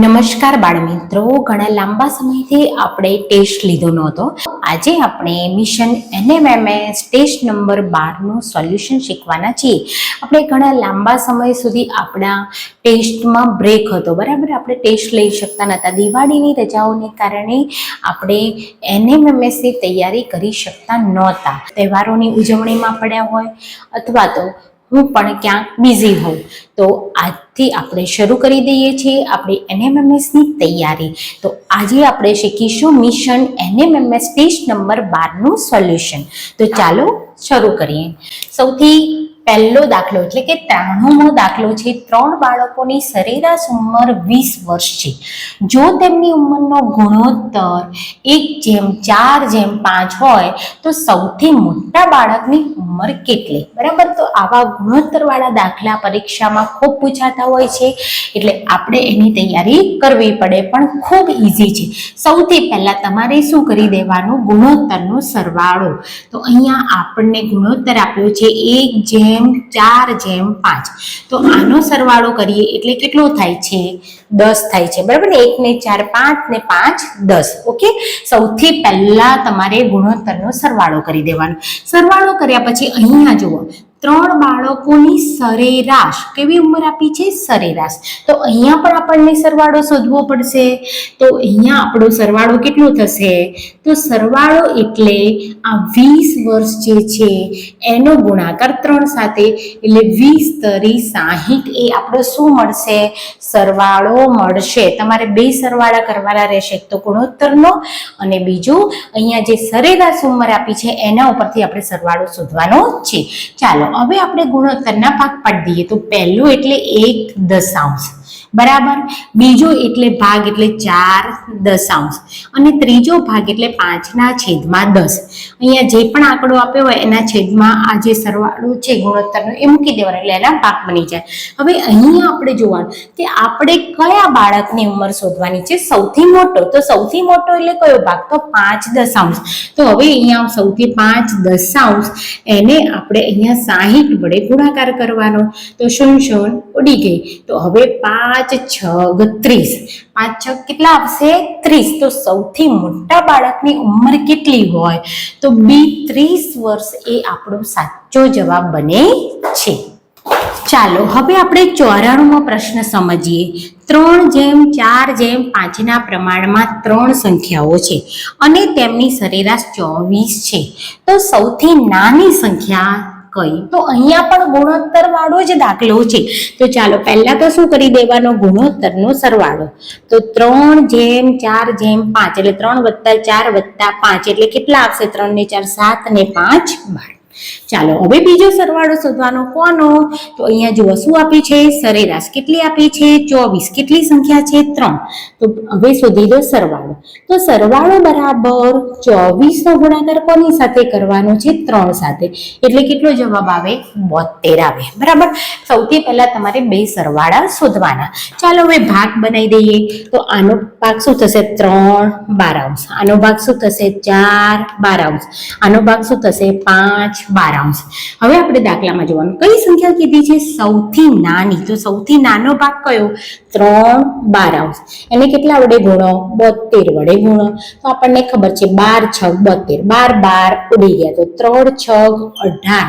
નમસ્કાર બાળ મિત્રો, ઘણા લાંબા સમયથી આપણે ટેસ્ટ લીધો નહોતો. આજે આપણે મિશન NMMS ટેસ્ટ નંબર 12નું સોલ્યુશન શીખવાના છીએ. આપણે ઘણા લાંબા સમય સુધી આપણા ટેસ્ટમાં બ્રેક હતો, બરાબર. આપણે ટેસ્ટ લઈ શકતા નહોતા. દિવાળીની રજાઓને કારણે આપણે NMMSની તૈયારી કરી શકતા નહોતા. તહેવારોની ઉજવણીમાં પડ્યા હોય અથવા તો હું પણ ક્યાંક બિઝી હોઉં, તો આજથી આપણે શરૂ કરી દઈએ છીએ આપણી NMMSની તૈયારી. તો આજે આપણે શીખીશું મિશન NMMS ટેસ્ટ નંબર 12નું સોલ્યુશન. તો ચાલો શરૂ કરીએ. સૌથી પહેલો દાખલો એટલે કે 93મો દાખલો છે. 3 બાળકોની સરેરાશ ઉંમર 20 વર્ષ છે. જો તેમની ઉંમરનો ગુણોત્તર 1:4:5 હોય તો સૌથી મોટા બાળકની ઉંમર કેટલી? બરાબર. તો આવા ગુણોત્તરવાળા દાખલા પરીક્ષામાં ખૂબ પૂછાતા હોય છે, એટલે આપણે એની તૈયારી કરવી પડે, પણ ખૂબ ઇઝી છે. સૌથી પહેલાં તમારે શું કરી દેવાનું? ગુણોત્તરનો સરવાળો. તો અહીંયા આપણને ગુણોત્તર આપ્યો છે 1:4:5. તો આનો સરવાળો કરીએ એટલે કેટલો થાય છે? 10 થાય છે, બરાબર ને. 1 ને 4 5 ને 5 10. ઓકે. સૌથી પહેલા તમારે ગુણોત્તરનો સરવાળો કરી દેવાનો. સરવાળો કર્યા પછી અહીંયા જુઓ, 3 બાળકોની સરેરાશ કેવી ઉંમર આપી છે? સરેરાશ. તો અહીંયા પણ આપણને સરવાળો શોધવો પડશે. તો અહીંયા આપણો સરવાળો કેટલો થશે? તો સરવાળો એટલે આ 20 વર્ષ જે છે એનો ગુણાકાર 3 સાથે, એટલે 20 × 60 એ આપણો શું મળશે? સરવાળો મળશે. તમારે 2 સરવાળા કરવાના રહેશે, તો ગુણોત્તરનો અને બીજું અહીંયા જે સરેરાશ ઉંમર આપી છે એના ઉપરથી આપણે સરવાળો શોધવાનો છે. ચાલો હવે આપણે ગુણોત્તરના ભાગ પાડી દઈએ. તો પહેલું એટલે 1/10, બરાબર. બીજો એટલે ભાગ એટલે 4/10 અને ત્રીજો ભાગ એટલે 5/10. અહીંયા જે પણ આંકડો આપ્યો હોય એના છેદમાં આ જે સરવાળો છે ગુણોત્તરનો એ મૂકી દેવાનો, એટલે એના ભાગ બની જાય. હવે અહીંયા આપણે જોવાનું કે આપણે કયા બાળકની ઉંમર શોધવાની છે? સૌથી મોટો. તો સૌથી મોટો એટલે કયો ભાગ? તો 5/10. તો હવે અહીંયા સૌથી 5/10 એને આપણે અહીંયા 60 વડે ગુણાકાર કરવાનો. તો 0 ઉડી ગઈ. તો હવે 5 × 6 = 30. 5 × 6 કેટલા આવશે? 30. તો સૌથી મોટા બાળકની ઉંમર કેટલી હોય? તો 30 વર્ષ એ આપણો સાચો જવાબ બને છે. ચાલો હવે આપણે 94મો પ્રશ્ન સમજીએ. 3:4:5 પ્રમાણમાં 3 સંખ્યાઓ છે અને તેમની સરેરાશ 24 છે. તો સૌથી નાની સંખ્યા કઈ? તો અહીંયા પણ ગુણોત્તર વાળો જ દાખલો છે. તો ચાલો પહેલા તો શું કરી દેવાનો? ગુણોત્તરનો સરવાળો. તો 3:4:5 એટલે 3 + 4 + 5 એટલે કેટલા આવશે? 3 ને 4 7 ને 5 12. ચાલો હવે બીજો સરવાળો શોધવાનો. કોનો? તો અહીંયા જુઓ શું આપી છે? સરેરાશ કેટલી આપી છે? 24. કેટલી સંખ્યા છે? 3. તો હવે શોધી દો સરવાળો. તો સરવાળો બરાબર 24નો ગુણાકાર કોની સાથે કરવાનો છે? 3 સાથે. એટલે કેટલો જવાબ આવે? 72 આવે, બરાબર. સૌથી પહેલા તમારે 2 સરવાળા શોધવાના. ચાલો હવે ભાગ બનાવી દઈએ. તો આનો ભાગ શું થશે? 3/12. આનો ભાગ શું થશે? 4/12. આનો ભાગ શું થશે? 5/12. હવે આપણે દાખલામાં જોવાનું કઈ સંખ્યા કીધી છે? સૌથી નાની. તો સૌથી નાનો ભાગ કયો? 3/12. એને કેટલા વડે ગુણો? 72 વડે ગુણો. તો આપણને ખબર છે 12 × 6 = 72. 12 ઉડી ગયા. તો 3 × 6 = 18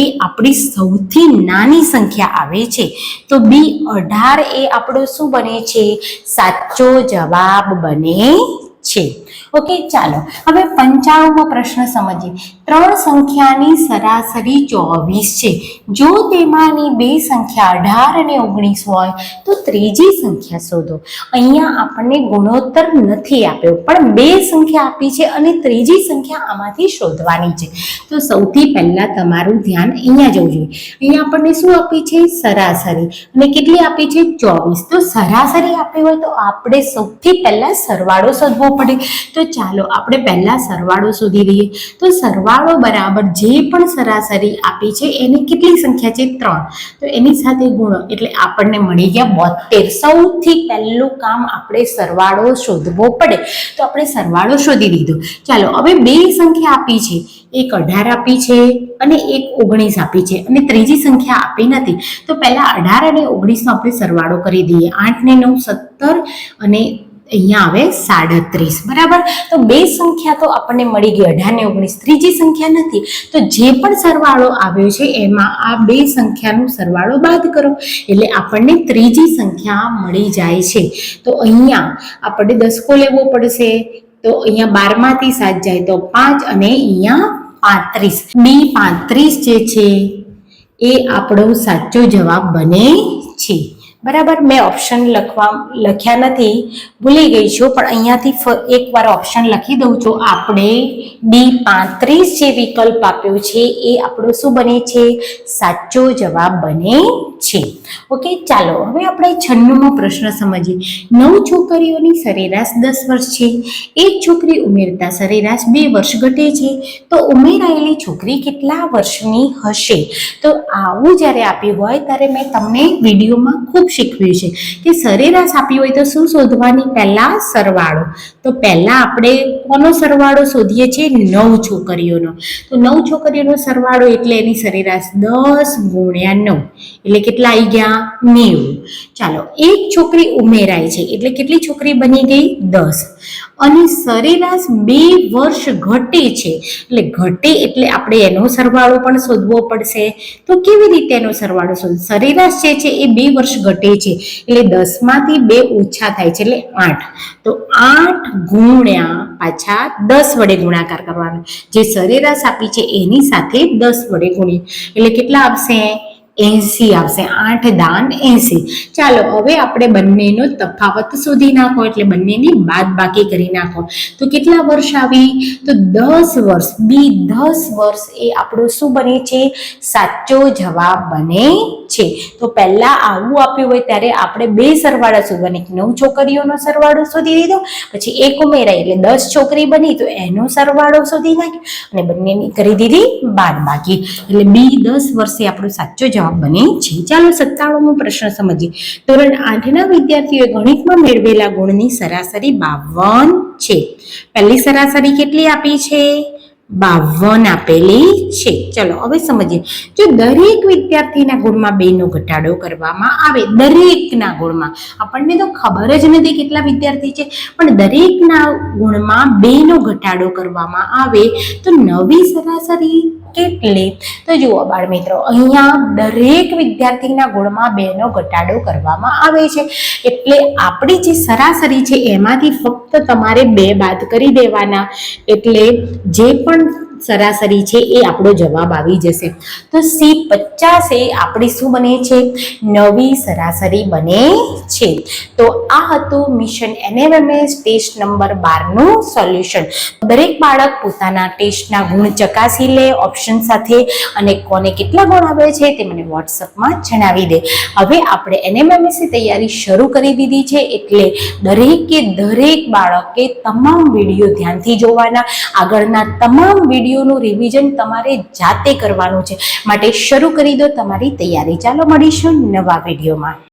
એ આપણી સૌથી નાની સંખ્યા આવે છે. તો B18 એ આપણો શું બને છે? સાચો જવાબ બને છે. ઓકે. ચાલો હવે 95મો પ્રશ્ન સમજીએ. 3 સંખ્યાની સરાસરી 24 છે. જો તેમાંની 2 સંખ્યા 18 અને 19 હોય તો ત્રીજી સંખ્યા શોધો. અહીંયા આપણને ગુણોત્તર નથી આપ્યો, પણ 2 સંખ્યા આપી છે અને ત્રીજી સંખ્યા આમાંથી શોધવાની છે. તો સૌથી પહેલા તમારું ધ્યાન અહીંયા જવું જોઈએ. અહીંયા આપણને શું આપી છે? સરાસરી. અને કેટલી આપી છે? 24. તો સરાસરી આપી હોય તો આપણે સૌથી પહેલા સરવાળો શોધવો પડે. તો ચાલો આપણે પહેલા સરવાળો શોધી લઈએ. તો સરવાળો બરાબર જે પણ સરાસરી આપી છે એની કેટલી સંખ્યા છે? 3. તો એની સાથે ગુણો એટલે આપણને મળી ગયા 72. સૌથી પહેલું કામ આપણે સરવાળો શોધવો પડે. તો આપણે સરવાળો શોધી લીધો. ચાલો હવે બે સંખ્યા આપી છે, એક 18 આપી છે અને એક 19 આપી છે અને ત્રીજી સંખ્યા આપી નથી. તો પહેલા 18 અને 19 નો આપણે સરવાળો કરી દઈએ. 8 ને 9 17 અને અહીંયા આવે 37. બરાબર. તો બે સંખ્યા તો આપણને મળી ગઈ 18 ને 19. ત્રીજી સંખ્યા નથી. તો જે પણ સરવાળો આવ્યો છે એમાં આ બે સંખ્યાનો સરવાળો બાદ કરો એટલે આપણને ત્રીજી સંખ્યા મળી જાય છે. તો અહીંયા આપણે દસકો લેવો પડશે. તો અહીંયા 12 માંથી 7 જાય તો 5 અને અહીંયા 35. બી 35 જે છે એ આપણો સાચો જવાબ બને છે. બરાબર. મેં ઓપ્શન લખ્યા નથી, ભૂલી ગઈ છું, પણ અહીંયાથી એકવાર ઓપ્શન લખી દઉં છું. આપણે ડી 35 જે વિકલ્પ આપ્યો છે એ આપણો શું બને છે? સાચો જવાબ બને છે. ઓકે, ચાલો હવે આપણે 96મો પ્રશ્ન સમજીએ. 9 છોકરીઓની સરેરાશ 10 વર્ષ છે. એક છોકરી ઉમેરતા સરેરાશ 2 વર્ષ ઘટે છે. તો ઉમેરાયેલી છોકરી કેટલા વર્ષની હશે? તો આવું જ્યારે આપ્યું હોય ત્યારે મેં તમને વિડીયોમાં ખૂબ શીખવ્યું છે કે સરેરાશ આપ્યું હોય તો શું શોધવાની? પહેલા સરવાળો. તો પહેલા આપણે કોનો સરવાળો શોધીએ છીએ? 9 છોકરીઓનો. તો 9 છોકરીઓનો સરવાળો એટલે એની સરેરાશ 10 ગુણ્યા 9 એટલે કેટલા આવી ગયા? 90. ચાલો, એક છોકરી ઉમેરાય છે એટલે કેટલી છોકરી બની ગઈ? 10. અને સરેરાશ 2 વર્ષ ઘટે છે એટલે ઘટે એટલે આપણે એનો સરવાળો પણ શોધવો પડશે. તો કેવી રીતે એનો સરવાળો શોધ? સરેરાશ જે છે એ 2 વર્ષ ઘટે છે એટલે 10 માંથી 2 ઓછા થાય છે એટલે 8. તો 8 ગુણ્યા પાછા 10 વડે ગુણાકાર કરવાનો. જે સરેરાશ આપી છે એની સાથે 10 વડે ગુણીએ એટલે કેટલા આવશે? 80 આવશે. 8 દાન 80. ચાલો હવે આપણે બંનેનો તફાવત શોધી નાખો એટલે બંનેની બાદબાકી કરી નાખો. તો કેટલા વર્ષ આવી? તો 10 વર્ષ. બી 10 વર્ષ એ આપણો શું બને છે? સાચો જવાબ બને છે. તો પહેલા આવું આપ્યું હોય ત્યારે આપણે બે સરવાળા શોધવાની. 9 છોકરીઓનો સરવાળો શોધી લીધો, પછી એક ઉમેરાય એટલે 10 છોકરી બની તો એનો સરવાળો શોધી નાખ્યો અને બંનેની કરી દીધી બાદબાકી એટલે બી 10 વર્ષે આપણો સાચો જવાબ બને છે. ચાલો 97મો પ્રશ્ન સમજીએ. ધોરણ 8ના વિદ્યાર્થીઓએ ગણિતમાં મેળવેલા ગુણની સરાસરી 52 છે. પહેલી સરાસરી કેટલી આપી છે? 52 આપેલી છે. ચલો હવે સમજીએ. જો દરેક વિદ્યાર્થીના ગુણમાં 2 નો ઘટાડો કરવામાં આવે, દરેકના ગુણમાં, આપણને તો ખબર જ નથી કેટલા વિદ્યાર્થી છે, પણ દરેકના ગુણમાં 2 નો ઘટાડો કરવામાં આવે તો નવી સરાસરી કેટલી? તો જુઓ બાળ મિત્રો, અહીંયા દરેક વિદ્યાર્થીના ગુણમાં 2 નો ઘટાડો કરવામાં આવે છે એટલે આપણી જે સરાસરી છે એમાંથી ફક્ત તમારે 2 બાદ કરી દેવાના એટલે જે પણ સરાસરી છે એ આપણો જવાબ આવી જશે. તો સી 50 એ આપણી શું બને છે? નવી સરાસરી બને છે. તો આ હતું મિશન NMMS ટેસ્ટ નંબર 12 નું સોલ્યુશન. દરેક બાળક પોતાના ટેસ્ટના ગુણ ચકાસી લે ઓપ્શન સાથે અને કોને કેટલા ગુણ આવે છે તે મને વોટ્સઅપમાં જણાવી દે. હવે આપણે NMMS ની તૈયારી શરૂ કરી દીધી છે એટલે દરેક બાળકે તમામ વિડીયો ધ્યાનથી જોવાના. આગળના તમામ વિડીયોનું રિવિઝન તમારે જાતે કરવાનું છે માટે શરૂ કરી દો તમારી તૈયારી. ચાલો મળીશું નવા વિડીયોમાં.